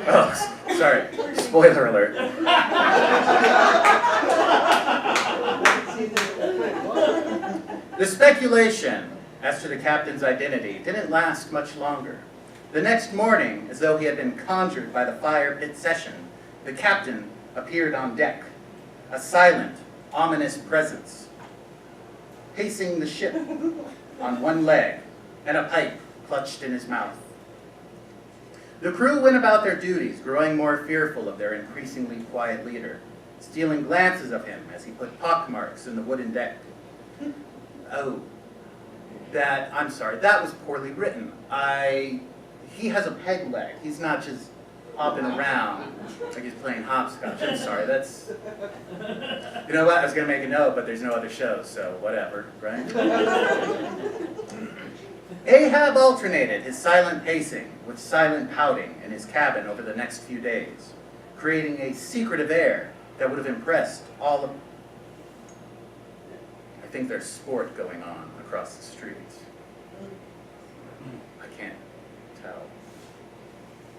Oh, sorry. Spoiler alert. The speculation as to the captain's identity didn't last much longer. The next morning, as though he had been conjured by the fire pit session, the captain appeared on deck, a silent, ominous presence, pacing the ship on one leg and a pipe clutched in his mouth. The crew went about their duties, growing more fearful of their increasingly quiet leader, stealing glances of him as he put pockmarks in the wooden deck. Oh, I'm sorry, that was poorly written. He has a peg leg. He's not just hopping around like he's playing hopscotch. I'm sorry, that's... You know what, I was going to make a note, but there's no other shows, so whatever, right? Ahab alternated his silent pacing with silent pouting in his cabin over the next few days, creating a secretive air that would have impressed all of... I think there's sport going on across the streets. I can't tell.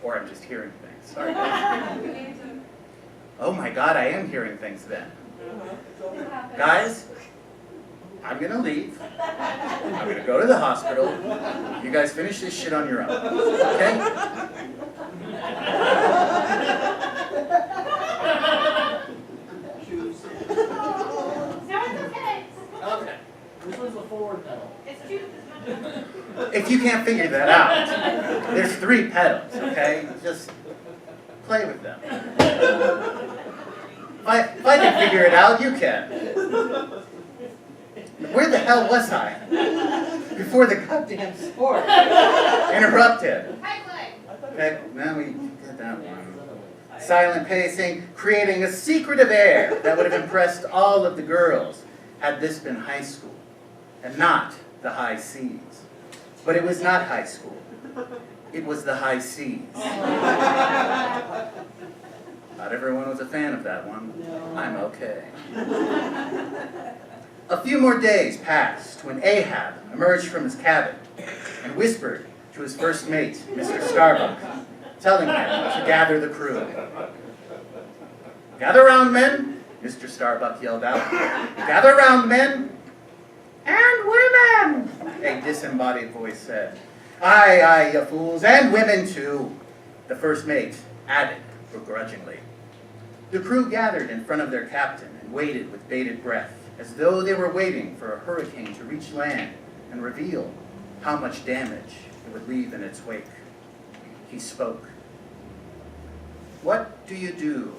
Or I'm just hearing things. Sorry. Oh my God, I am hearing things then. Guys, I'm gonna leave. I'm gonna go to the hospital. You guys finish this shit on your own. Okay? Okay. Which one's the forward pedal? It's two. If you can't figure that out, there's 3 pedals, okay? Just play with them. If I can figure it out, you can. Where the hell was I? Before the goddamn sport interrupted. Okay, now we get that one. Silent pacing, creating a secretive air that would have impressed all of the girls had this been high school, and not the high seas. But it was not high school. It was the high seas. Not everyone was a fan of that one. I'm okay. A few more days passed when Ahab emerged from his cabin and whispered to his first mate, Mr. Starbuck, telling him to gather the crew. "Gather round, men," Mr. Starbuck yelled out. "Gather round, men." "And women," a disembodied voice said. "Aye, aye, you fools, and women too," the first mate added begrudgingly. The crew gathered in front of their captain and waited with bated breath, as though they were waiting for a hurricane to reach land and reveal how much damage it would leave in its wake. He spoke. "What do you do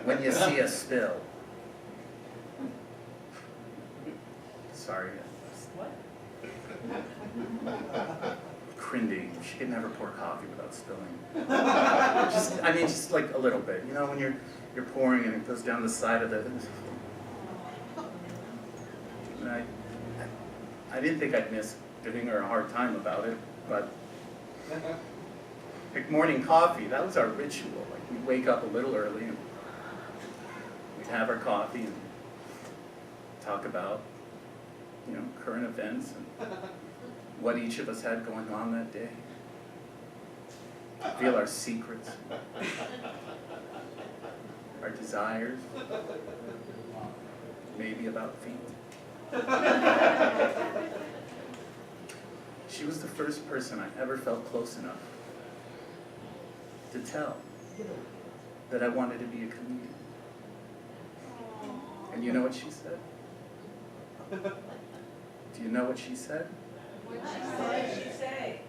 when you see a spill?" Sorry. What? Crindy. She could never pour coffee without spilling. Just like a little bit. You know, when you're pouring and it goes down the side of the... And I didn't think I'd miss giving her a hard time about it, but like morning coffee, that was our ritual. Like we'd wake up a little early and we'd have our coffee and talk about, you know, current events and what each of us had going on that day. Feel our secrets, our desires, maybe about feet. She was the first person I ever felt close enough to tell that I wanted to be a comedian. And you know what she said? Do you know what she said? What did she say?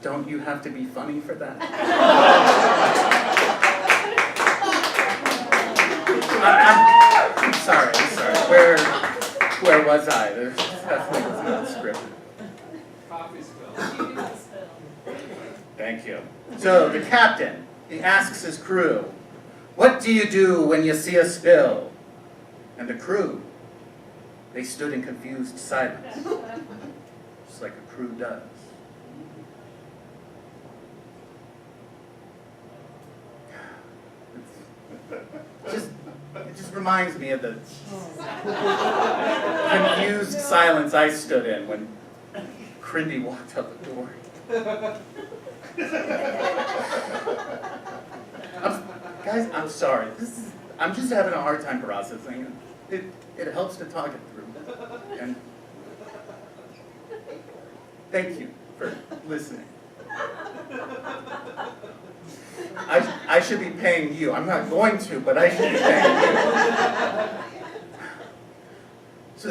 Don't you have to be funny for that? I'm sorry. Where was I? There definitely was not scripted. Coffee spill. Thank you. So the captain, he asks his crew, "What do you do when you see a spill?" And the crew, they stood in confused silence, just like a crew does. It just just reminds me of the confused silence I stood in when Crindy walked out the door. Guys, I'm sorry. I'm just having a hard time processing it. It helps to talk it through. And thank you for listening. I should be paying you. I'm not going to, but I should be paying you. So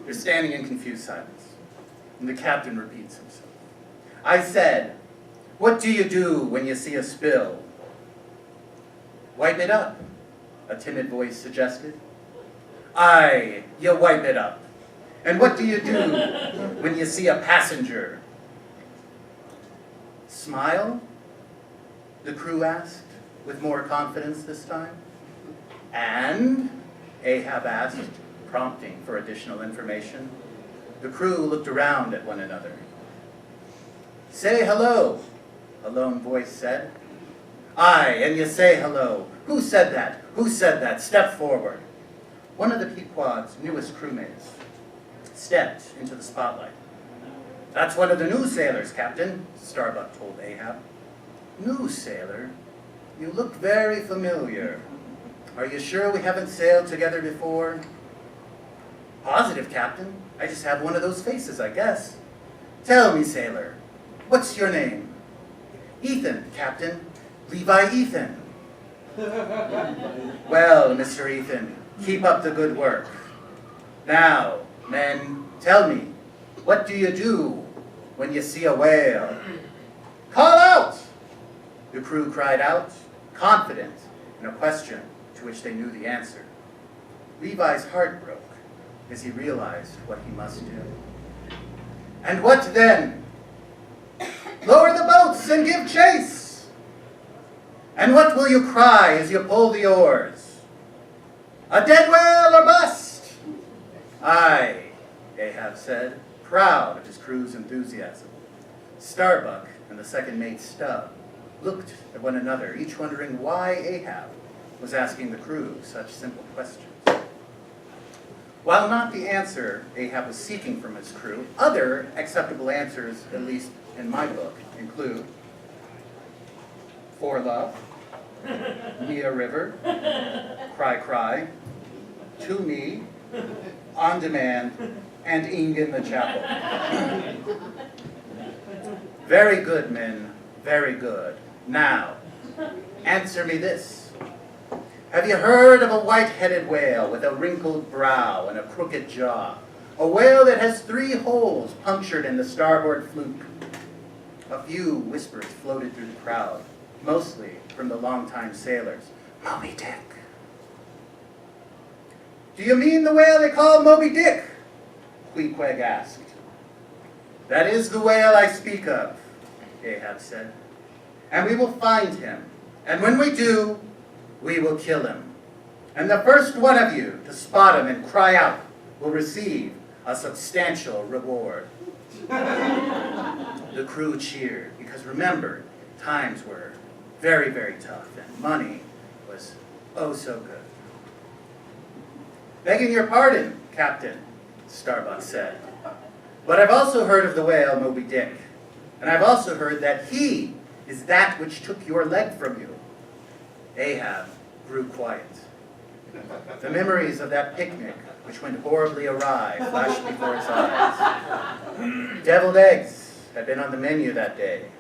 they're standing in confused silence, and the captain repeats himself. I said, "What do you do when you see a spill?" "Wipe it up," a timid voice suggested. "Aye, you wipe it up. And what do you do when you see a passenger?" "Smile?" the crew asked, with more confidence this time. "And?" Ahab asked, prompting for additional information. The crew looked around at one another. "Say hello," a lone voice said. "Aye, and you say hello. Who said that? Who said that? Step forward." One of the Pequod's newest crewmates stepped into the spotlight. "That's one of the new sailors, Captain," Starbuck told Ahab. "New sailor? You look very familiar. Are you sure we haven't sailed together before?" "Positive, Captain. I just have one of those faces, I guess." "Tell me, sailor, what's your name?" "Ethan, Captain. Levi Ethan." "Well, Mr. Ethan, keep up the good work. Now, men, tell me, what do you do when you see a whale?" "Call out!" the crew cried out, confident in a question to which they knew the answer. Levi's heart broke as he realized what he must do. "And what then?" "Lower the boats and give chase." "And what will you cry as you pull the oars?" "A dead whale or bust." "Aye," Ahab said, proud of his crew's enthusiasm. Starbuck and the second mate Stubb looked at one another, each wondering why Ahab was asking the crew such simple questions. While not the answer Ahab was seeking from his crew, other acceptable answers, at least in my book, include "For love," "Near river," "Cry cry," "To me," "On demand," and "Ing in the chapel." Very good, men, very good. Now, answer me this. Have you heard of a white-headed whale with a wrinkled brow and a crooked jaw? A whale that has 3 holes punctured in the starboard fluke. A few whispers floated through the crowd, mostly from the longtime sailors. "Moby Dick." "Do you mean the whale they call Moby Dick?" Pequod asked. "That is the whale I speak of," Ahab said. "And we will find him. And when we do, we will kill him. And the first one of you to spot him and cry out will receive a substantial reward." The crew cheered because, remember, times were very, very tough and money was oh so good. "Begging your pardon, Captain," Starbuck said, "but I've also heard of the whale Moby Dick, and I've also heard that he is that which took your leg from you." Ahab grew quiet. The memories of that picnic, which went horribly awry, flashed before his eyes. Deviled eggs had been on the menu that day,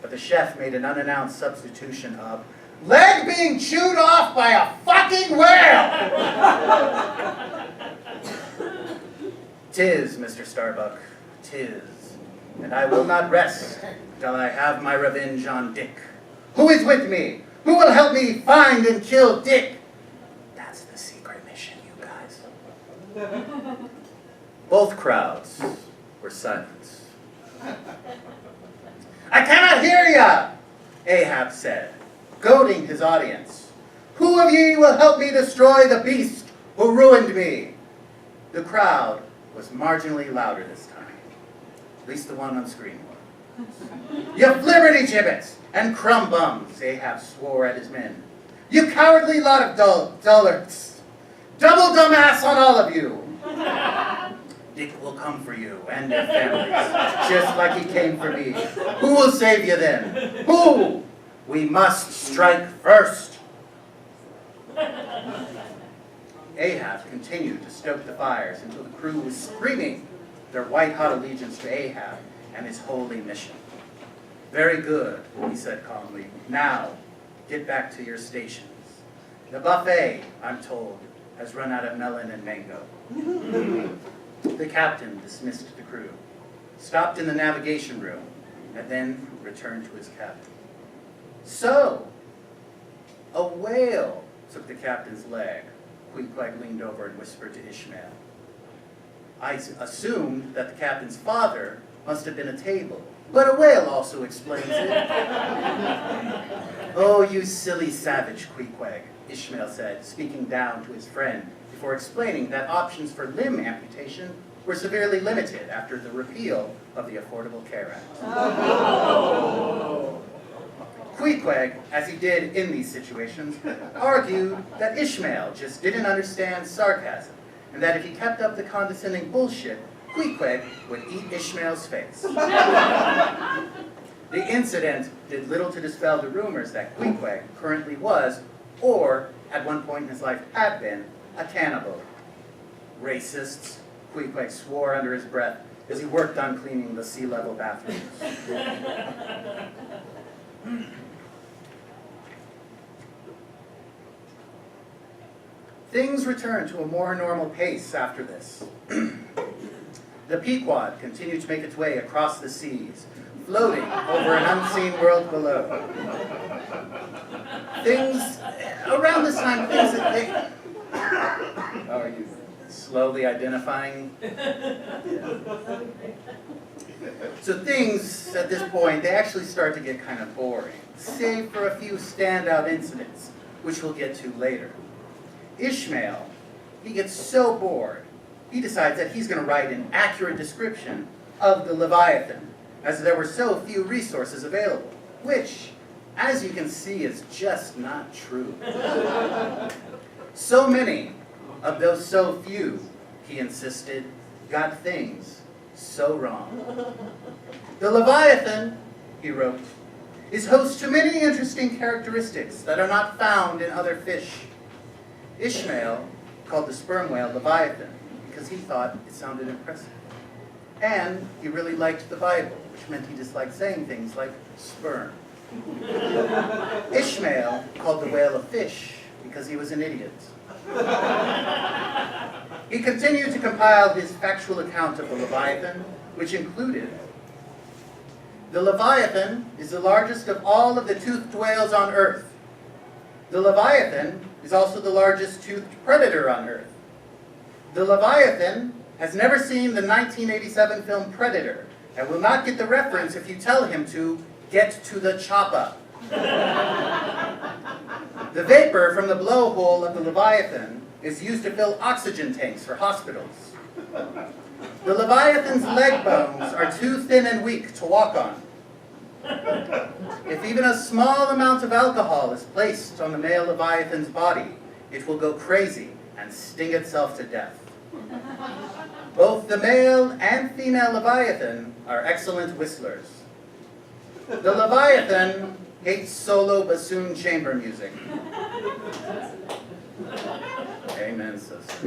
but the chef made an unannounced substitution of leg being chewed off by a fucking whale! "'Tis, Mr. Starbuck, 'tis, and I will not rest till I have my revenge on Dick. Who is with me? Who will help me find and kill Dick?" That's the secret mission, you guys. Both crowds were silent. "I cannot hear ya," Ahab said, goading his audience. "Who of ye will help me destroy the beast who ruined me?" The crowd was marginally louder this time. At least the one on screen was. "You flibberty gibbets and crumb bums," Ahab swore at his men. You cowardly lot of dullards! Double dumbass on all of you! Dick will come for you and your families, just like he came for me. Who will save you then? Who? We must strike first. Ahab continued to stoke the fires until the crew was screaming their white-hot allegiance to Ahab and his holy mission. Very good, he said calmly. Now, get back to your stations. The buffet, I'm told, has run out of melon and mango. The captain dismissed the crew, stopped in the navigation room, and then returned to his cabin. So, a whale took the captain's leg. Queequeg leaned over and whispered to Ishmael. I assumed that the captain's father must have been a table, but a whale also explains it. Oh, you silly savage, Queequeg, Ishmael said, speaking down to his friend before explaining that options for limb amputation were severely limited after the repeal of the Affordable Care Act. Oh. Queequeg, as he did in these situations, argued that Ishmael just didn't understand sarcasm, and that if he kept up the condescending bullshit, Queequeg would eat Ishmael's face. The incident did little to dispel the rumors that Queequeg currently was, or at one point in his life had been, a cannibal. Racists, Queequeg swore under his breath as he worked on cleaning the sea-level bathrooms. Things returned to a more normal pace after this. The Pequod continued to make its way across the seas, floating over an unseen world below. Around this time, things that they... How are you slowly identifying? Yeah. So things, at this point, they actually start to get kind of boring, save for a few standout incidents, which we'll get to later. Ishmael, he gets so bored, he decides that he's going to write an accurate description of the Leviathan, as there were so few resources available, which, as you can see, is just not true. So many of those so few, he insisted, got things so wrong. The Leviathan, he wrote, is host to many interesting characteristics that are not found in other fish. Ishmael called the sperm whale Leviathan because he thought it sounded impressive. And he really liked the Bible, which meant he disliked saying things like sperm. Ishmael called the whale a fish because he was an idiot. He continued to compile his factual account of the Leviathan, which included: the Leviathan is the largest of all of the toothed whales on Earth. The Leviathan is also the largest toothed predator on Earth. The Leviathan has never seen the 1987 film Predator and will not get the reference if you tell him to get to the chopper. The vapor from the blowhole of the Leviathan is used to fill oxygen tanks for hospitals. The Leviathan's leg bones are too thin and weak to walk on. If even a small amount of alcohol is placed on the male Leviathan's body, it will go crazy and sting itself to death. Both the male and female Leviathan are excellent whistlers. The Leviathan hates solo bassoon chamber music. Amen, sister.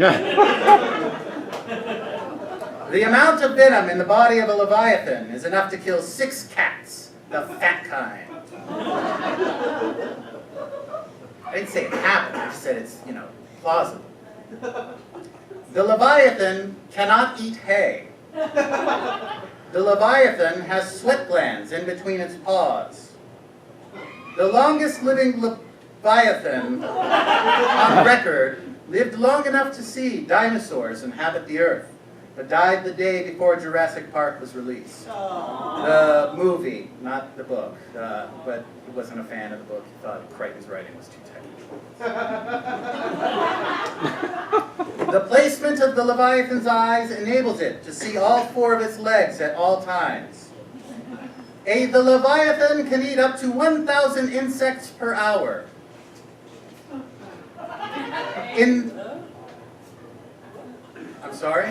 The amount of venom in the body of a Leviathan is enough to kill 6 cats, the fat kind. I didn't say it happened, I just said it's, plausible. The Leviathan cannot eat hay. The Leviathan has sweat glands in between its paws. The longest living Leviathan on record lived long enough to see dinosaurs inhabit the Earth, but died the day before Jurassic Park was released. The movie, not the book, but he wasn't a fan of the book. He thought Crichton's writing was too technical. The placement of the Leviathan's eyes enables it to see all 4 of its legs at all times. The Leviathan can eat up to 1,000 insects per hour. I'm sorry?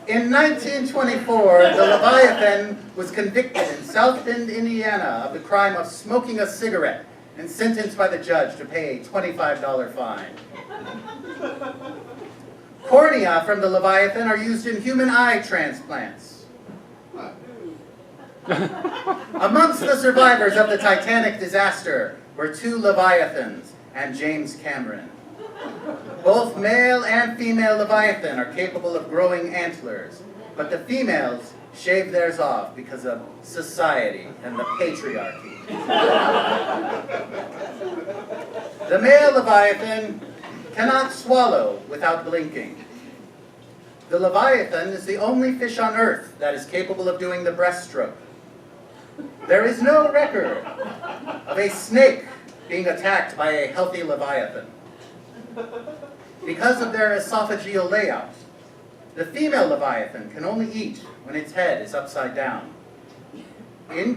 In 1924, the Leviathan was convicted in South Bend, Indiana, of the crime of smoking a cigarette and sentenced by the judge to pay a $25 fine. Cornea from the Leviathan are used in human eye transplants. Amongst the survivors of the Titanic disaster were 2 Leviathans and James Cameron. Both male and female Leviathan are capable of growing antlers, but the females shave theirs off because of society and the patriarchy. The male Leviathan cannot swallow without blinking. The Leviathan is the only fish on Earth that is capable of doing the breaststroke. There is no record of a snake being attacked by a healthy Leviathan. Because of their esophageal layout, the female Leviathan can only eat when its head is upside down. In